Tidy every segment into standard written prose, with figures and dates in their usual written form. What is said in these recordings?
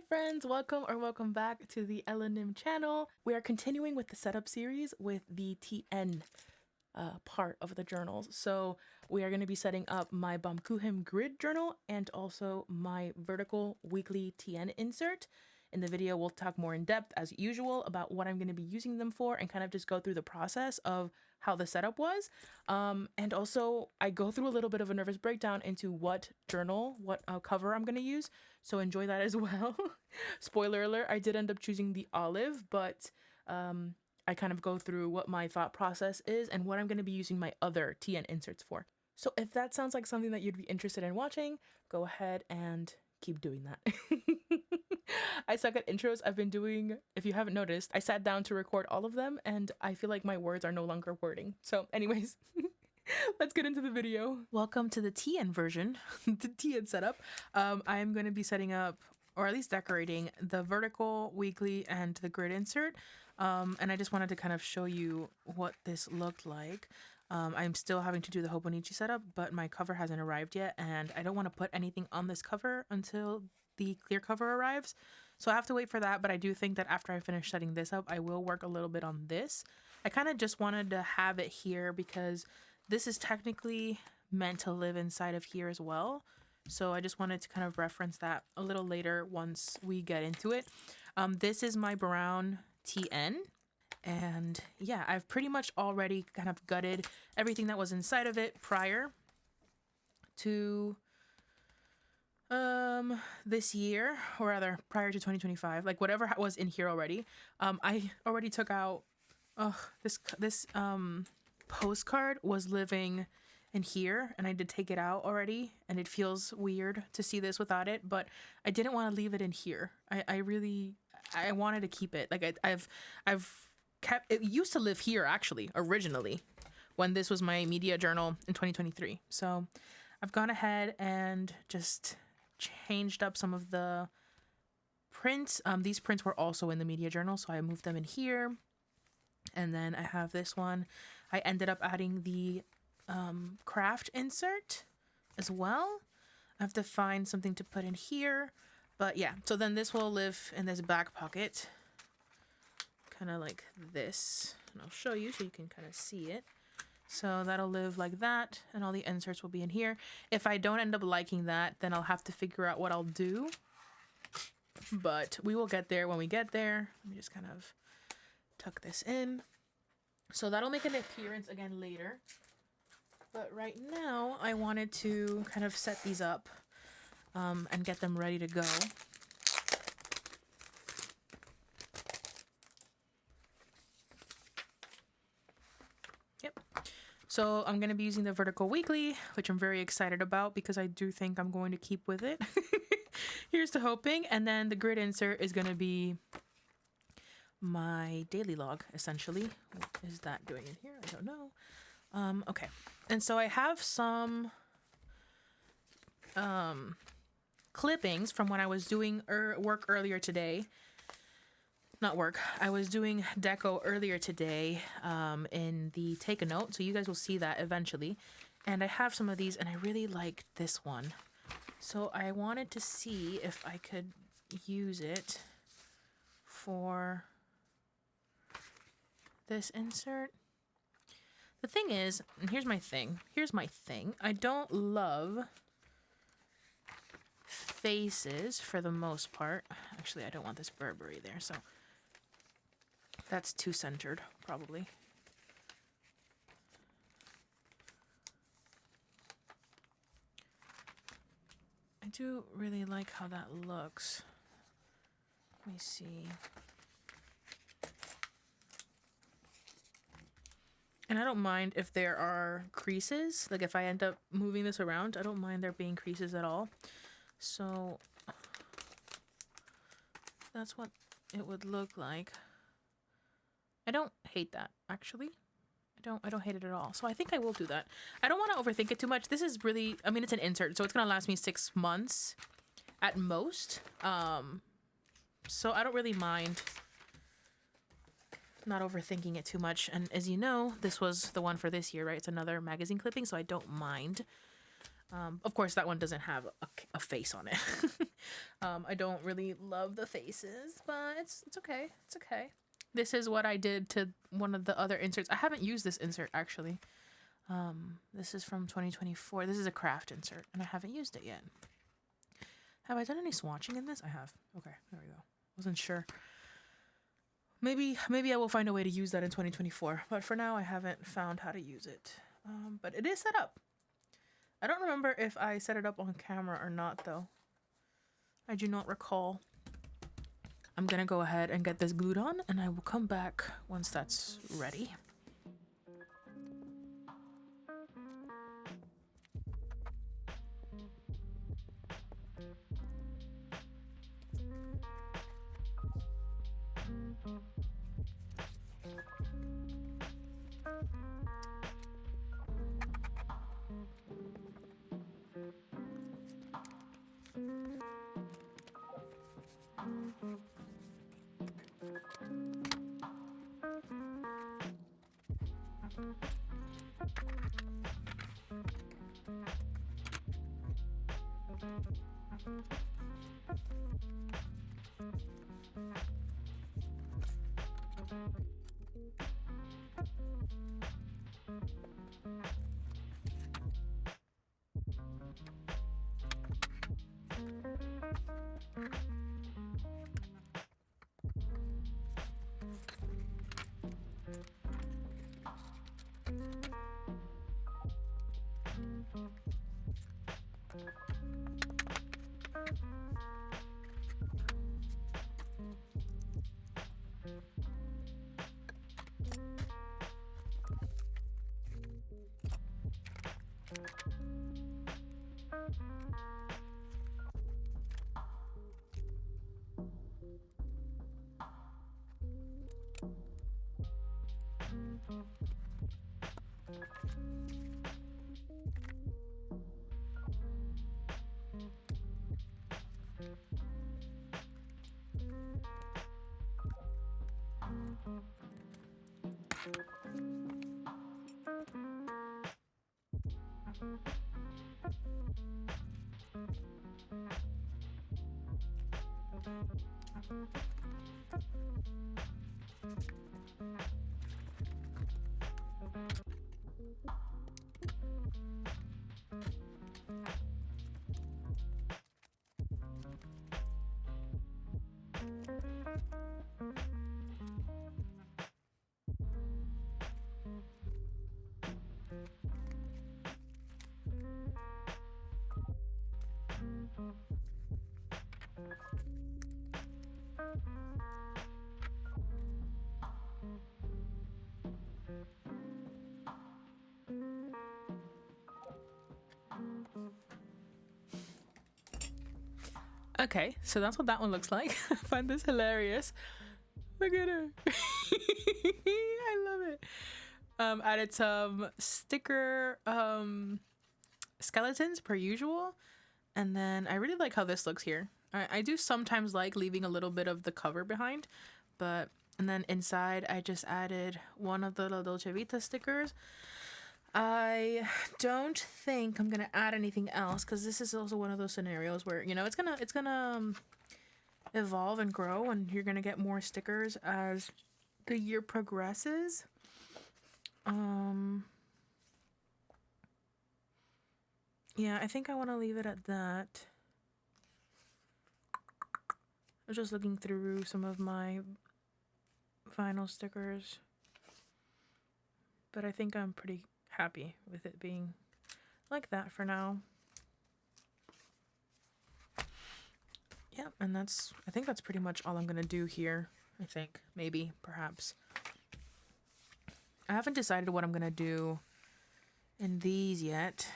friends, welcome back to the LNM channel. We are continuing with the setup series with the TN part of the journals. So we are going to be setting up my Bamkuhim grid journal and also my vertical weekly TN insert. In the video, we'll talk more in depth as usual about what I'm going to be using them for and kind of just go through the process of how the setup was. And also I go through a little bit of a nervous breakdown into what journal, what cover I'm going to use. So enjoy that as well. Spoiler alert, I did end up choosing the olive, but I kind of go through what my thought process is and what I'm going to be using my other TN inserts for. So if that sounds like something that you'd be interested in watching, go ahead and keep doing that. I suck at intros. I've been doing, if you haven't noticed, I sat down to record all of them and I feel like my words are no longer wording. So anyways, let's get into the video. Welcome to the TN version, the TN setup. I am going to be setting up, or at least decorating, the vertical, weekly, and the grid insert. And I just wanted to kind of show you what this looked like. I'm still having to do the Hobonichi setup, but my cover hasn't arrived yet, and I don't want to put anything on this cover until the clear cover arrives. So I have to wait for that, but I do think that after I finish setting this up, I will work a little bit on this. I kind of just wanted to have it here because this is technically meant to live inside of here as well. So I just wanted to kind of reference that a little later once we get into it. This is my brown TN. And yeah, I've pretty much already kind of gutted everything that was inside of it prior to this year, or rather prior to 2025, like whatever was in here already. I already took out this postcard was living in here, and I did take it out already, and it feels weird to see this without it, but I didn't want to leave it in here. I wanted to keep it. Like I've kept it. Used to live here actually originally when this was my media journal in 2023. So I've gone ahead and just changed up some of the prints. These prints were also in the media journal, so I moved them in here. And then I have this one. I ended up adding the craft insert as well. I have to find something to put in here, but yeah, so then this will live in this back pocket, kind of like this, and I'll show you so you can kind of see it. So that'll live like that, and all the inserts will be in here. If I don't end up liking that, then I'll have to figure out what I'll do, but we will get there when we get there. Let me just kind of tuck this in. So that'll make an appearance again later. But right now, I wanted to kind of set these up and get them ready to go. Yep. So I'm going to be using the vertical weekly, which I'm very excited about because I do think I'm going to keep with it. Here's to hoping. And then the grid insert is going to be my daily log, essentially. What is that doing in here? I don't know. Okay, and so I have some clippings from when I was doing work earlier today. Not work. I was doing deco earlier today in the take a note, so you guys will see that eventually. And I have some of these, and I really like this one. So I wanted to see if I could use it for this insert. The thing is, and here's my thing. I don't love faces for the most part. Actually, I don't want this Burberry there, so that's too centered, probably. I do really like how that looks. Let me see. And I don't mind if there are creases. Like if I end up moving this around, I don't mind there being creases at all. So that's what it would look like. I don't hate that, actually. I don't hate it at all. So I think I will do that. I don't want to overthink it too much. This is really, I mean, it's an insert, so it's going to last me 6 months at most. So I don't really mind not overthinking it too much. And as you know, this was the one for this year, right? It's another magazine clipping, so I don't mind. Of course, that one doesn't have a face on it. I don't really love the faces, but it's okay. It's okay. This is what I did to one of the other inserts. I haven't used this insert actually. This is from 2024. This is a craft insert, and I haven't used it yet. Have I done any swatching in this? I have. Okay, there we go. Wasn't sure. Maybe I will find a way to use that in 2024, but for now I haven't found how to use it. But it is set up. I don't remember if I set it up on camera or not, though. I do not recall. I'm gonna go ahead and get this glued on, and I will come back once that's ready. Okay, so that's what that one looks like. I find this hilarious. Look at her. I love it. Added some sticker skeletons per usual. And then I really like how this looks here. I do sometimes like leaving a little bit of the cover behind, and then inside I just added one of the La Dolce Vita stickers. I don't think I'm gonna add anything else because this is also one of those scenarios where, you know, it's gonna evolve and grow, and you're gonna get more stickers as the year progresses. Yeah, I think I want to leave it at that. I was just looking through some of my vinyl stickers, but I think I'm pretty happy with it being like that for now. Yeah, and I think that's pretty much all I'm gonna do here. I think, maybe, perhaps. I haven't decided what I'm gonna do in these yet.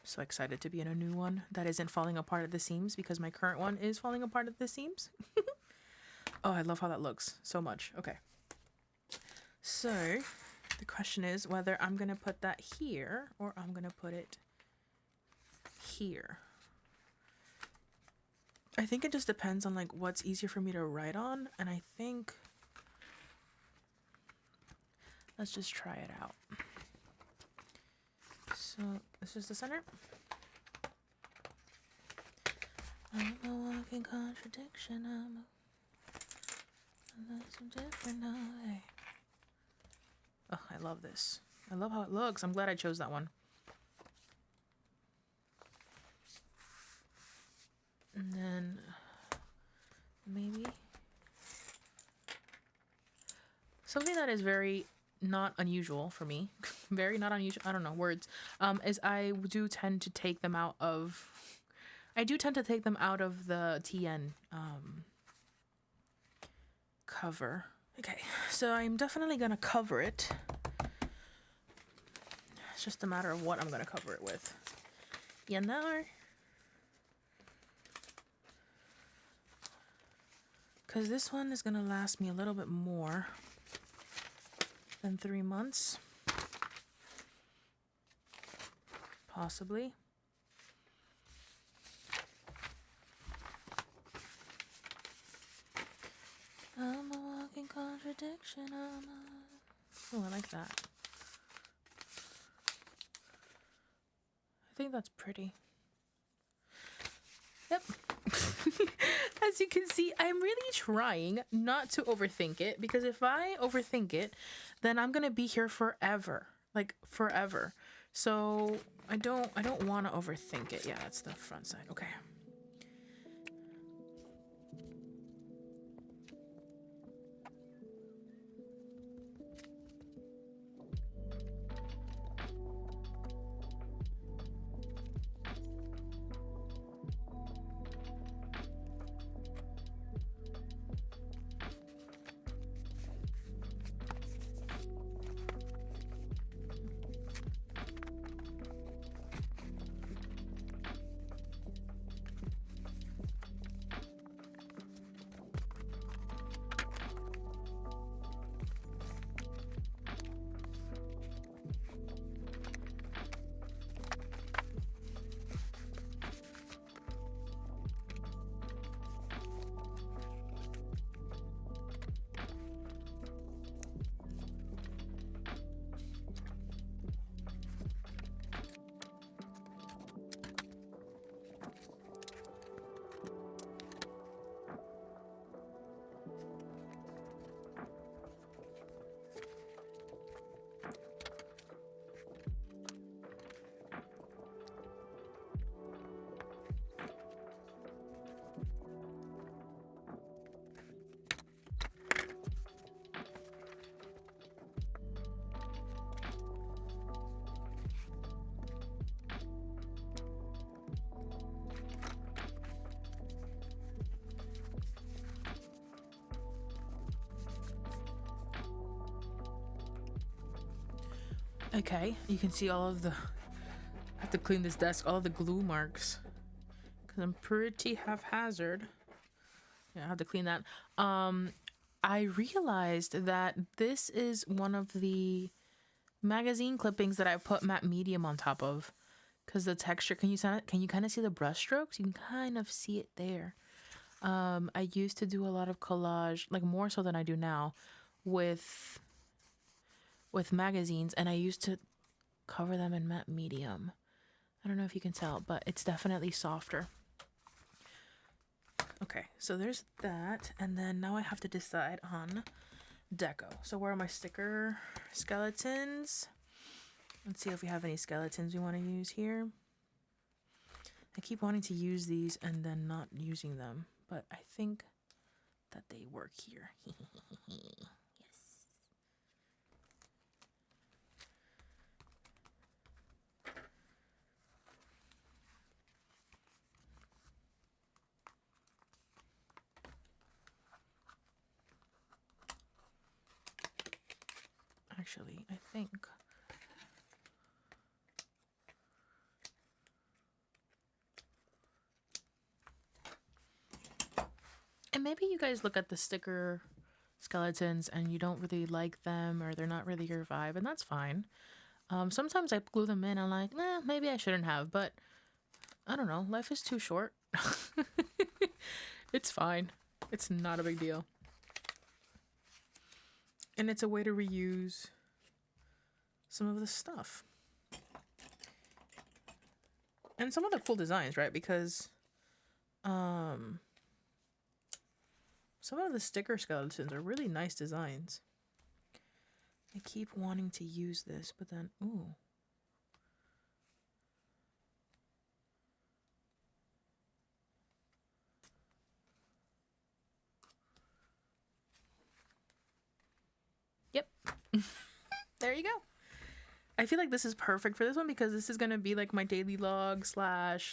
I'm so excited to be in a new one that isn't falling apart at the seams, because my current one is falling apart at the seams. Oh, I love how that looks so much. Okay. So the question is whether I'm gonna put that here or I'm gonna put it here. I think it just depends on like what's easier for me to write on, and I think let's just try it out. So this is the center. I'm a walking contradiction. I'm so different now. Hey. Oh, I love this. I love how it looks. I'm glad I chose that one. And then maybe something that is very not unusual for me, very not unusual, I don't know, words, is I do tend to take them out of, the TN cover. Okay, so I'm definitely gonna cover it. It's just a matter of what I'm gonna cover it with. You know? Because this one is gonna last me a little bit more than 3 months. Possibly. I'm a walking contradiction. Oh, I like that. I think that's pretty. Yep. As you can see, I'm really trying not to overthink it, because if I overthink it, then I'm gonna be here forever. Like forever. So I don't want to overthink it. Yeah, that's the front side. Okay. Okay, you can see all of the, I have to clean this desk, all of the glue marks, because I'm pretty haphazard. Yeah, I have to clean that. I realized that this is one of the magazine clippings that I put matte medium on top of, because the texture, can you kind of see the brush strokes? You can kind of see it there. I used to do a lot of collage, like more so than I do now, with magazines, and I used to cover them in matte medium. I don't know if you can tell, but it's definitely softer. Okay, so there's that, and then now I have to decide on deco. So where are my sticker skeletons? Let's see if we have any skeletons we want to use here. I keep wanting to use these and then not using them, but I think that they work here. Yes. Actually, I think and maybe you guys look at the sticker skeletons and you don't really like them, or they're not really your vibe, and that's fine. Sometimes I glue them in and I'm like, nah, maybe I shouldn't have, but I don't know, life is too short. It's fine. It's not a big deal. And it's a way to reuse some of the stuff. And some of the cool designs, right? Because Some of the sticker skeletons are really nice designs. I keep wanting to use this, but then, ooh. Yep. There you go. I feel like this is perfect for this one because this is going to be like my daily log /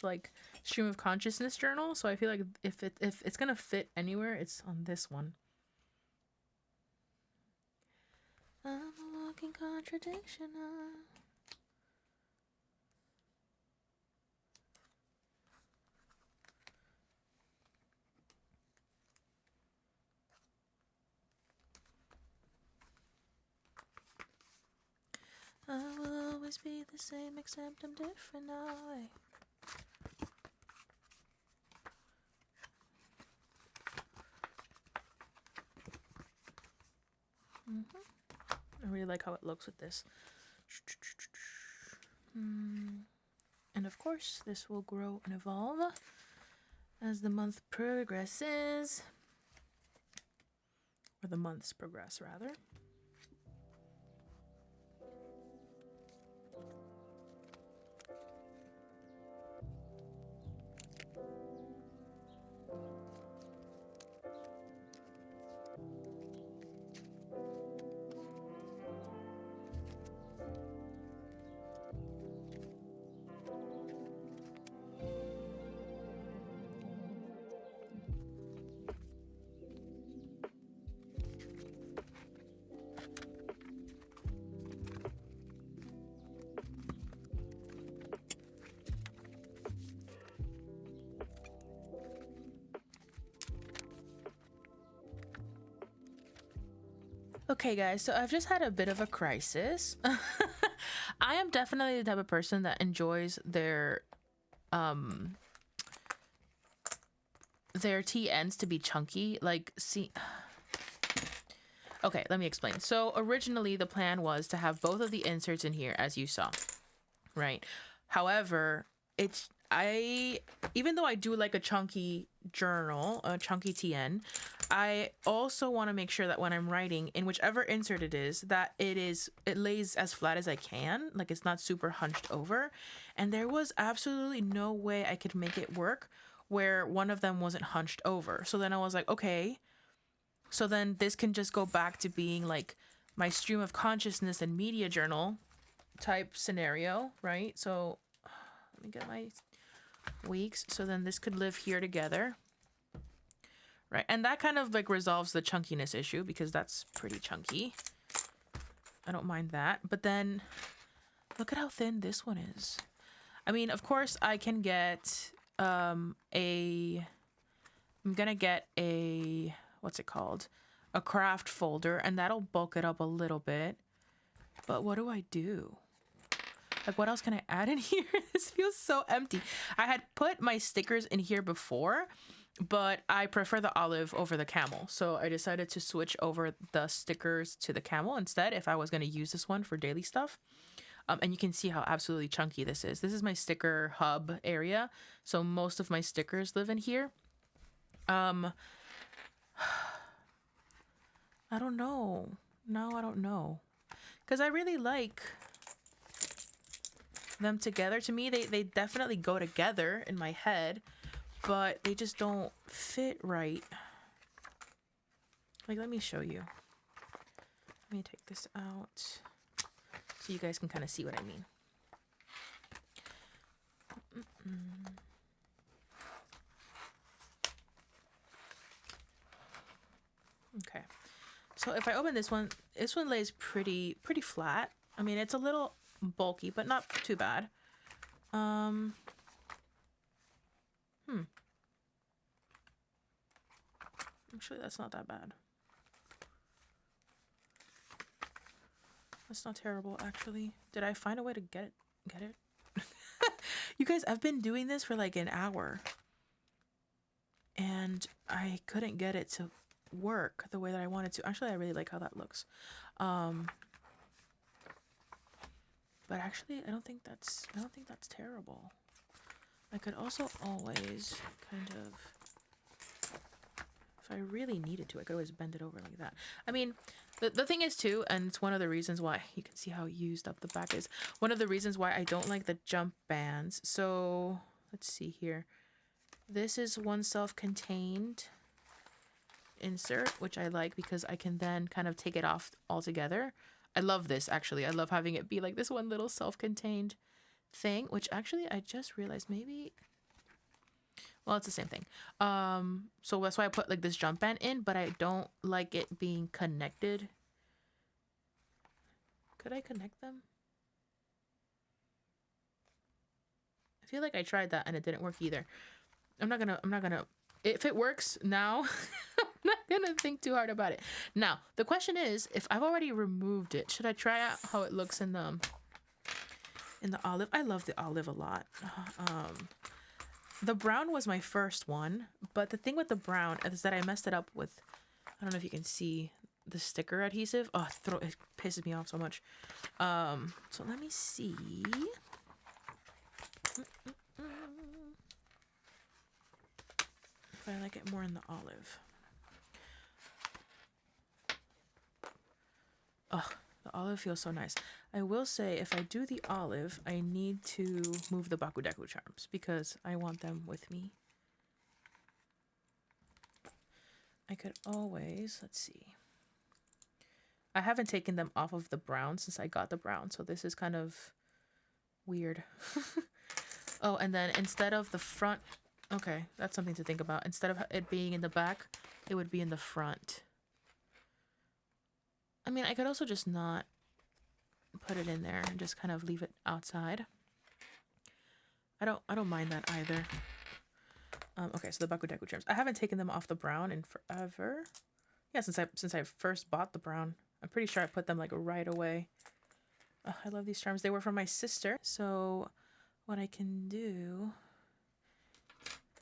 like stream of consciousness journal. So I feel like if it's going to fit anywhere, it's on this one. I'm a walking contradiction. I will always be the same except I'm different now. I really like how it looks with this. And of course, this will grow and evolve as the month progresses. Or the months progress, rather. Okay, guys, so I've just had a bit of a crisis. I am definitely the type of person that enjoys their TNs to be chunky. Like, see... Okay, let me explain. So originally the plan was to have both of the inserts in here, as you saw, right? However, even though I do like a chunky journal, a chunky TN, I also want to make sure that when I'm writing in whichever insert it is, that it lays as flat as I can, like it's not super hunched over. And there was absolutely no way I could make it work where one of them wasn't hunched over. So then I was like, okay, so then this can just go back to being like my stream of consciousness and media journal type scenario, right? So let me get my weeks. So then this could live here together, right? And that kind of like resolves the chunkiness issue because that's pretty chunky. I don't mind that. But then look at how thin this one is. I mean, of course I can get I'm gonna get a, what's it called? A craft folder, and that'll bulk it up a little bit. But what do I do? Like, what else can I add in here? This feels so empty. I had put my stickers in here before, but I prefer the olive over the camel. So I decided to switch over the stickers to the camel instead if I was going to use this one for daily stuff. And you can see how absolutely chunky this is. This is my sticker hub area. So most of my stickers live in here. I don't know. No, I don't know. Because I really like them together. To me, they definitely go together in my head, but they just don't fit right. Like, let me show you. Let me take this out so you guys can kind of see what I mean. Okay. So if I open this one lays pretty flat. I mean, it's a little bulky, but not too bad. Actually, that's not that bad. That's not terrible, actually. Did I find a way to get it? You guys, I've been doing this for like an hour. And I couldn't get it to work the way that I wanted to. Actually, I really like how that looks. But actually, I don't think that's terrible. I could also always kind of, if I really needed to, I could always bend it over like that. I mean, the thing is too, and it's one of the reasons why, you can see how used up the back is, one of the reasons why I don't like the jump bands. So let's see here. This is one self-contained insert, which I like because I can then kind of take it off altogether. I love this, actually. I love having it be like this one little self-contained thing, which actually I just realized maybe, well, it's the same thing. So that's why I put like this jump band in, but I don't like it being connected. Could I connect them? I feel like I tried that and it didn't work either. I'm not gonna, if it works now, I'm not gonna think too hard about it. Now, the question is, if I've already removed it, should I try out how it looks in the olive? I love the olive a lot. The brown was my first one, but the thing with the brown is that I messed it up with, I don't know if you can see the sticker adhesive. Oh, it pisses me off so much. So let me see. If I like it more in the olive. Oh, the olive feels so nice. I will say, if I do the olive, I need to move the Bakudeku charms because I want them with me. I could always, let's see. I haven't taken them off of the brown since I got the brown, so this is kind of weird. Oh, and then instead of the front, okay, that's something to think about. Instead of it being in the back, it would be in the front. I mean, I could also just not put it in there and just kind of leave it outside. I don't mind that either. Okay, so the Bakudeku charms. I haven't taken them off the brown in forever. Yeah, since I first bought the brown. I'm pretty sure I put them like right away. Oh, I love these charms. They were from my sister. So what I can do,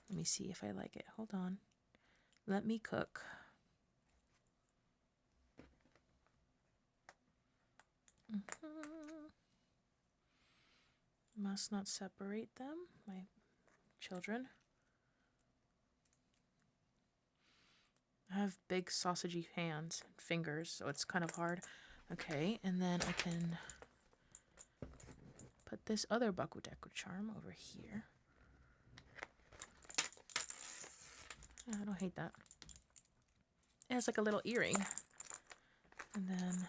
let me see if I like it. Hold on. Let me cook. Must not separate them, my children. I have big sausagey hands and fingers, so it's kind of hard. Okay, and then I can put this other Bakudeku charm over here. I don't hate that. And it's like a little earring. And then...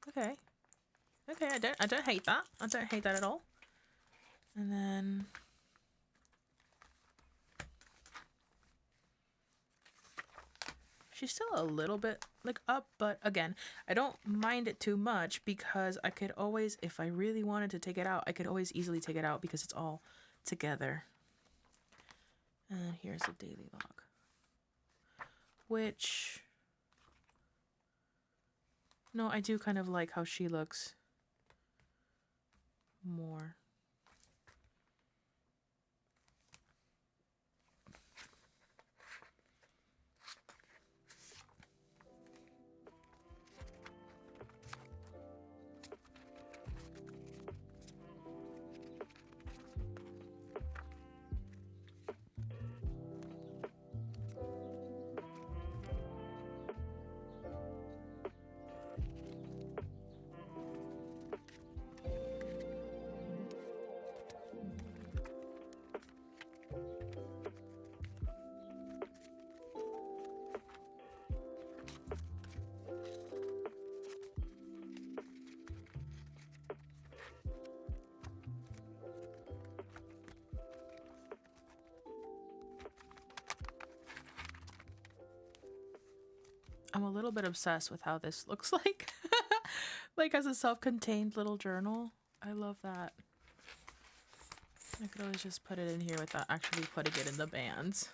Okay. Okay, I don't hate that. I don't hate that at all. And then... She's still a little bit like up, but again, I don't mind it too much because I could always, if I really wanted to take it out, I could always easily take it out because it's all together. And here's the daily log, which, no, I do kind of like how she looks more. I'm a little bit obsessed with how this looks like. Like as a self-contained little journal. I love that. I could always just put it in here without actually putting it in the bands.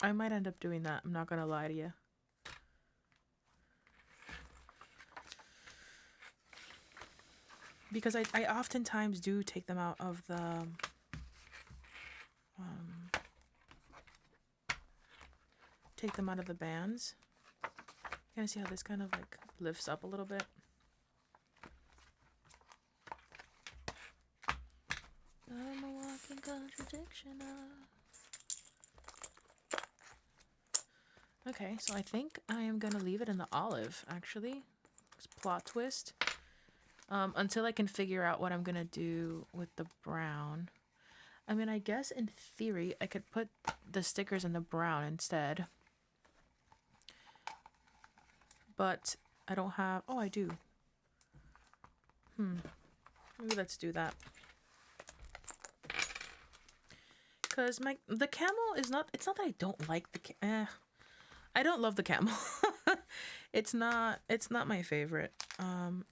I might end up doing that, I'm not gonna lie to you. Because I oftentimes do take them out of the bands. Kind of see how this kind of like lifts up a little bit. I'm a walking contradiction of... Okay, so I think I am gonna leave it in the olive, actually. It's plot twist. Until I can figure out what I'm gonna do with the brown. I mean, I guess in theory, I could put the stickers in the brown instead. But I don't have... Oh, I do. Maybe let's do that. Because the camel is not... It's not that I don't like the... I don't love the camel. It's not my favorite.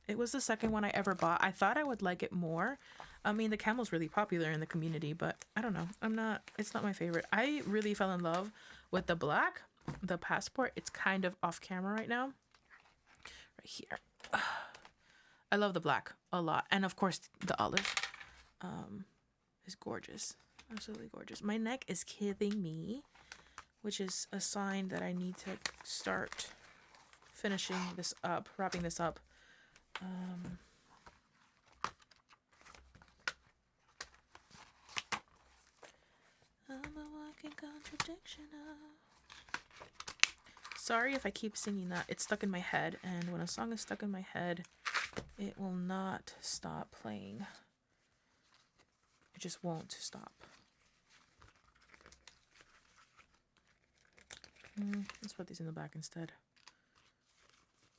It was the second one I ever bought. I thought I would like it more. I mean, the camel's really popular in the community, but I don't know. It's not my favorite. I really fell in love with the black, the passport. It's kind of off camera right now. Right here. I love the black a lot. And of course, the olive is gorgeous. Absolutely gorgeous. My neck is killing me, which is a sign that I need to start finishing this up, wrapping this up. I'm a walking contradiction of... Sorry if I keep singing that. It's stuck in my head, and when a song is stuck in my head, it will not stop playing. It just won't stop. Let's put these in the back instead.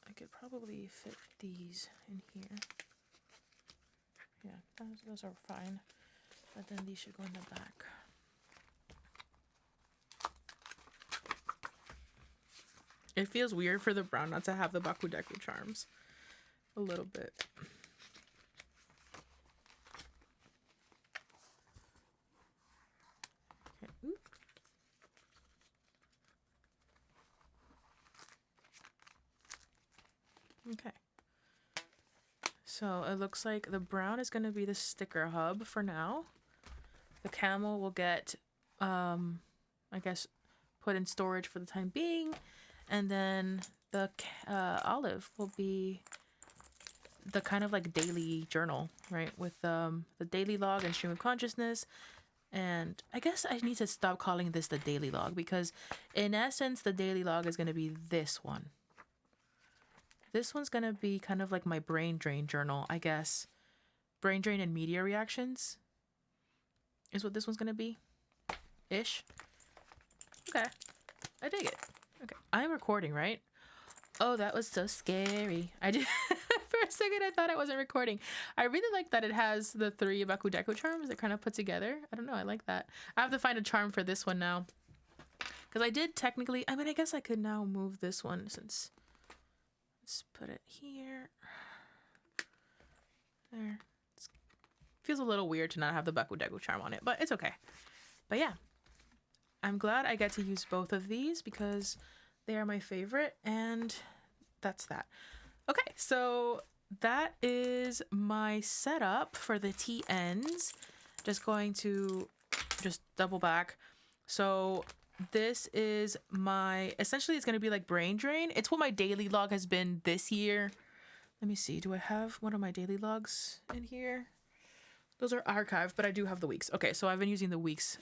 I could probably fit these in here. Yeah, those are fine. But then these should go in the back. It feels weird for the brown not to have the Bakudeku charms. A little bit. Okay. Oop. Okay. So it looks like the brown is going to be the sticker hub for now. The camel will get, I guess, put in storage for the time being. And then the olive will be the kind of like daily journal, right? With the daily log and stream of consciousness. And I guess I need to stop calling this the daily log, because in essence, the daily log is going to be this one. This one's going to be kind of like my brain drain journal, I guess. Brain drain and media reactions is what this one's going to be. Ish. Okay. I dig it. Okay. I'm recording, right? Oh, that was so scary. I did... For a second, I thought I wasn't recording. I really like that it has the 3 Bakudeku charms that kind of put together. I don't know. I like that. I have to find a charm for this one now. Because I did technically... I mean, I guess I could now move this one since... Let's put it here. There. It feels a little weird to not have the Bakudeku charm on it, but it's okay. But yeah. I'm glad I get to use both of these because they are my favorite, and that's that. Okay, so that is my setup for the TNs. Just going to just double back. So this is my, essentially it's going to be like brain drain. It's what my daily log has been this year. Let me see. Do I have one of my daily logs in here? Those are archived, but I do have the weeks. Okay, so I've been using the weeks.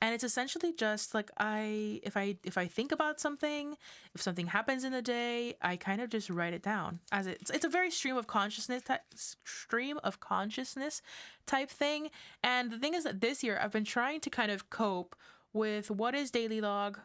And it's essentially just like if I think about something, if something happens in the day, I kind of just write it down as it's a very stream of consciousness type thing. And the thing is that this year I've been trying to kind of cope with what is daily log,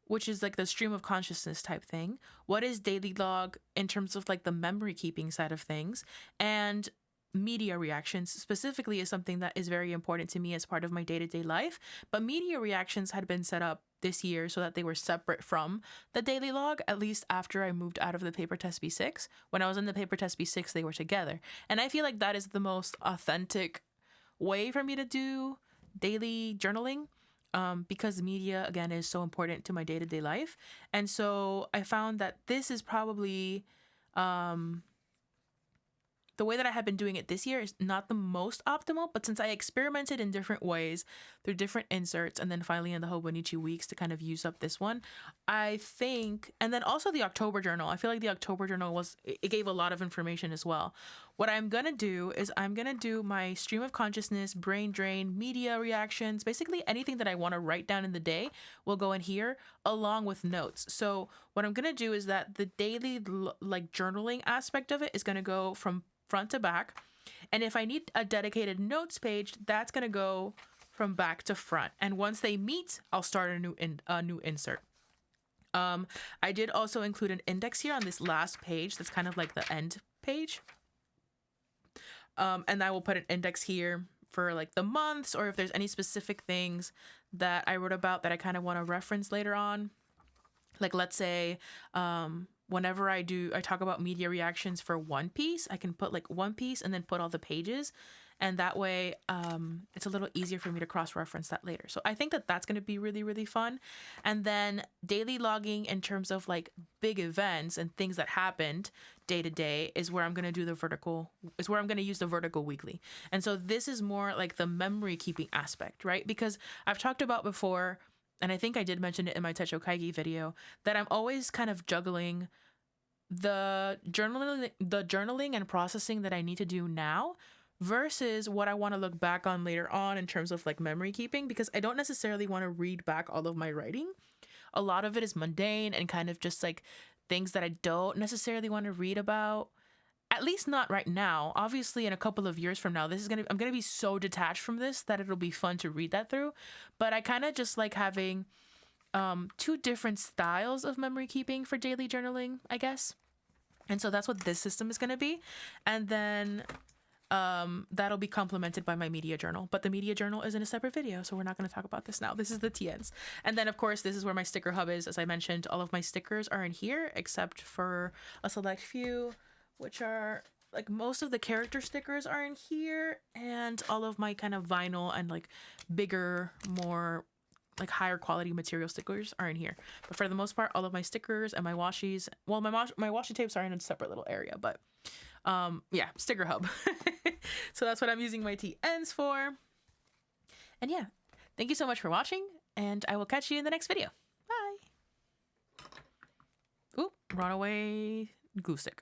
which is like the stream of consciousness type thing. What is daily log in terms of like the memory keeping side of things, and media reactions specifically is something that is very important to me as part of my day-to-day life. But media reactions had been set up this year so that they were separate from the daily log, at least after I moved out of the Paper Test B6. When I was in the Paper Test B6, they were together. And I feel like that is the most authentic way for me to do daily journaling, because media, again, is so important to my day-to-day life. And so I found that this is probably... the the way that I have been doing it this year is not the most optimal, but since I experimented in different ways through different inserts and then finally in the Hobonichi weeks to kind of use up this one, I think, and then also the October journal, I feel like the October journal it gave a lot of information as well. What I'm going to do is I'm going to do my stream of consciousness, brain drain, media reactions, basically anything that I want to write down in the day will go in here along with notes. So what I'm going to do is that the daily like journaling aspect of it is going to go from front to back. And if I need a dedicated notes page, that's going to go from back to front. And once they meet, I'll start a new insert. I did also include an index here on this last page. That's kind of like the end page. And I will put an index here for like the months, or if there's any specific things that I wrote about that I kind of want to reference later on. Like, let's say, whenever I talk about media reactions for one piece, I can put like one piece and then put all the pages. And that way, it's a little easier for me to cross-reference that later. So I think that that's going to be really, really fun. And then daily logging in terms of like big events and things that happened day to day is where I'm going to use the vertical weekly. And so this is more like the memory keeping aspect, right? Because I've talked about before, and I think I did mention it in my Techo Kaigi video, that I'm always kind of juggling the journaling and processing that I need to do now versus what I want to look back on later on in terms of like memory keeping, because I don't necessarily want to read back all of my writing. A lot of it is mundane and kind of just like things that I don't necessarily want to read about, at least not right now. Obviously, in a couple of years from now, I'm going to be so detached from this that it'll be fun to read that through. But I kind of just like having two different styles of memory keeping for daily journaling, I guess. And so that's what this system is going to be. And then that'll be complemented by my media journal, but the media journal is in a separate video, so we're not going to talk about this now. This is the TNs. And then of course, this is where my sticker hub is. As I mentioned, all of my stickers are in here, except for a select few, which are like most of the character stickers are in here, and all of my kind of vinyl and like bigger, more like higher quality material stickers are in here. But for the most part, all of my stickers and my washies, well, my washi tapes are in a separate little area, but yeah, sticker hub. So that's what I'm using my TNs for. And yeah, thank you so much for watching, and I will catch you in the next video. Bye. Oop, runaway glue stick.